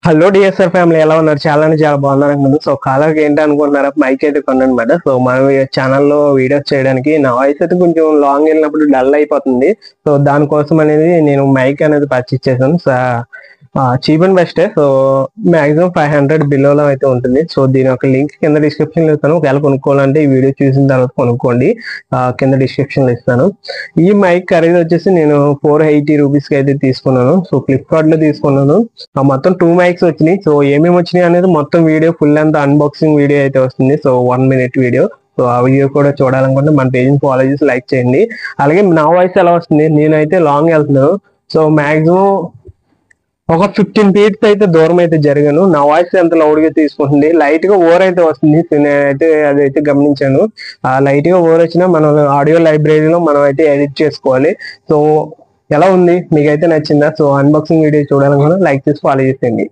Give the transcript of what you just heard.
Hello DSR family, ఎలా ఉన్నారు? చాలా అంటే చాలా బాగున్నారు అనుకుంటున్నాను. సో కాలర్కి ఏంటి అనుకుంటున్నారా, మైక్ అయితే కొనమాట. సో మన ఛానల్లో వీడియోస్ చేయడానికి నా వాయిస్ అయితే కొంచెం లాంగ్ వెళ్ళినప్పుడు డల్ అయిపోతుంది. సో దానికోసం అనేది నేను మైక్ అనేది పర్చేస్ చేశాను. Cheap and best. So maximum 500 బిలోలో అయితే ఉంటుంది. సో దీని యొక్క లింక్ కింద డిస్క్రిప్షన్ లో ఇస్తాను. ఒకవేళ కొనుక్కోవాలంటే ఈ వీడియో చూసిన తర్వాత కొనుక్కోండి. కింద డిస్క్రిప్షన్ లో ఇస్తాను. ఈ మైక్ ఖరీదు వచ్చేసి నేను 480 రూపీస్ కి అయితే తీసుకున్నాను. సో ఫ్లిప్కార్ట్ లో తీసుకున్నాను. మొత్తం 2 మైక్స్ వచ్చినాయి. సో ఏమేమి వచ్చినాయి అనేది మొత్తం వీడియో ఫుల్ అంతా అన్బాక్సింగ్ వీడియో అయితే వస్తుంది. So 1 minute video. సో ఆ వీడియో కూడా చూడాలనుకుంటే మన పేజ్ని ఫాలో చేసి లైక్ చేయండి. అలాగే నా వాయిస్ ఎలా వస్తుంది, నేనైతే లాంగ్ వెళ్తున్నాను. సో మాక్సిమం ఒక 15 feet అయితే దూరం అయితే జరిగాను. నా వాయిస్ ఎంత లౌడ్ గా తీసుకుంటుంది. లైట్ గా ఓవర్ అయితే వస్తుంది. నేనైతే అదైతే గమనించాను. లైట్ గా ఓవర్ వచ్చినా మనం ఆడియో లైబ్రరీలో మనం అయితే ఎడిట్ చేసుకోవాలి. సో ఎలా ఉంది, మీకైతే నచ్చిందా? సో అన్బాక్సింగ్ వీడియో చూడాలనుకున్నా లైక్ చేసి ఫాలో చేసేయండి.